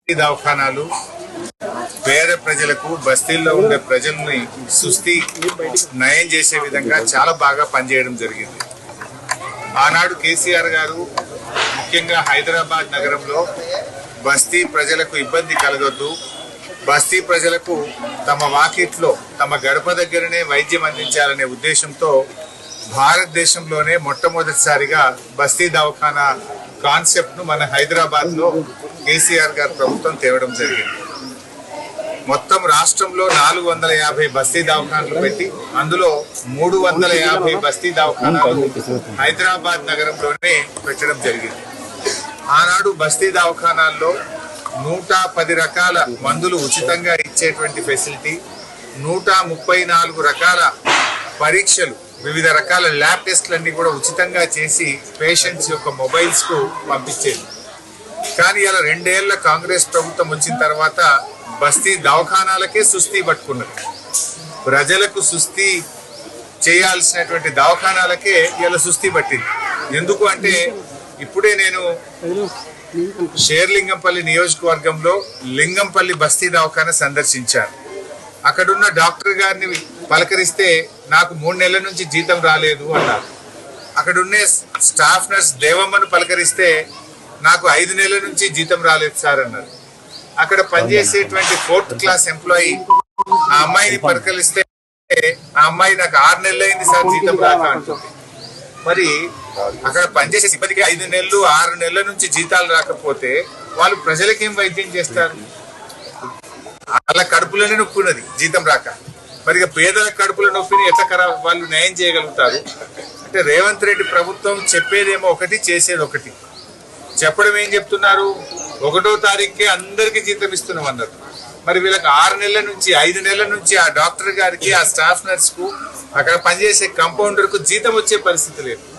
దవాఖానాలు పేద ప్రజలకు బస్తీల్లో ఉండే ప్రజల్ని సుస్థి నయం చేసే విధంగా చాలా బాగా పనిచేయడం జరిగింది. ఆనాడు కేసీఆర్ గారు ముఖ్యంగా హైదరాబాద్ నగరంలో బస్తీ ప్రజలకు ఇబ్బంది కలగొద్దు, బస్తీ ప్రజలకు తమ వాకిట్లో తమ గడప దగ్గరనే వైద్యం అందించాలనే ఉద్దేశంతో భారతదేశంలోనే మొట్టమొదటిసారిగా బస్తీ దవాఖానా కాన్సెప్ట్ ను మన హైదరాబాద్ లో కేసీఆర్ గారు ప్రభుత్వం తేవడం జరిగింది. మొత్తం రాష్ట్రంలో 450 బస్తీ దవాఖానాలు పెట్టి అందులో 350 బస్తీ దవాఖానాలు హైదరాబాద్ నగరంలోనే పెట్టడం జరిగింది. ఆనాడు బస్తీ దవాఖానాల్లో 110 రకాల మందులు ఉచితంగా ఇచ్చేటువంటి ఫెసిలిటీ, 134 రకాల పరీక్షలు, వివిధ రకాల ల్యాబ్ టెస్ట్లన్నీ కూడా ఉచితంగా చేసి పేషెంట్స్ యొక్క మొబైల్స్ కు పంపించేది. కానీ ఇలా 2 ఏళ్ల కాంగ్రెస్ ప్రభుత్వం వచ్చిన తర్వాత బస్తీ దవాఖానాలకే సుస్థి పట్టుకున్నది. ప్రజలకు సుస్థి చేయాల్సినటువంటి దవాఖానాలకే ఇలా సుస్థి పట్టింది. ఎందుకు అంటే ఇప్పుడే నేను షేర్లింగంపల్లి నియోజకవర్గంలో లింగంపల్లి బస్తీ దవాఖానా సందర్శించాను. అక్కడున్న డాక్టర్ గారిని పలకరిస్తే నాకు 3 నెలల నుంచి జీతం రాలేదు అన్నారు. అక్కడున్నే స్టాఫ్ నర్స్ దేవమ్మను పలకరిస్తే నాకు 5 నెలల నుంచి జీతం రాలేదు సార్ అన్నారు. అక్కడ పనిచేసేటువంటి 4th క్లాస్ ఎంప్లాయీ ఆ అమ్మాయిని పలకరిస్తే ఆ అమ్మాయి నాకు 6 నెలలు అయింది సార్ జీతం రాక అంటుంది. మరి అక్కడ పనిచేసే సిబ్బందికి 5 నెలలు 6 నెలల నుంచి జీతాలు రాకపోతే వాళ్ళు ప్రజలకేం వైద్యం చేస్తారు? వాళ్ళ కడుపులోనే నొప్పి ఉన్నది జీతం రాక. మరి పేదల కడుపుల నొప్పిని ఎట్లా వాళ్ళు న్యాయం చేయగలుగుతారు? అంటే రేవంత్ రెడ్డి ప్రభుత్వం చెప్పేదేమో ఒకటి, చేసేది ఒకటి. చెప్పడం ఏం చెప్తున్నారు? 1వ తారీఖుకే అందరికి జీతం ఇస్తున్నాం అన్నారు. మరి వీళ్ళకి 6 నెలల నుంచి 5 నెలల నుంచి ఆ డాక్టర్ గారికి, ఆ స్టాఫ్ నర్స్ కు, అక్కడ పనిచేసే కంపౌండర్ కు జీతం వచ్చే పరిస్థితి లేదు.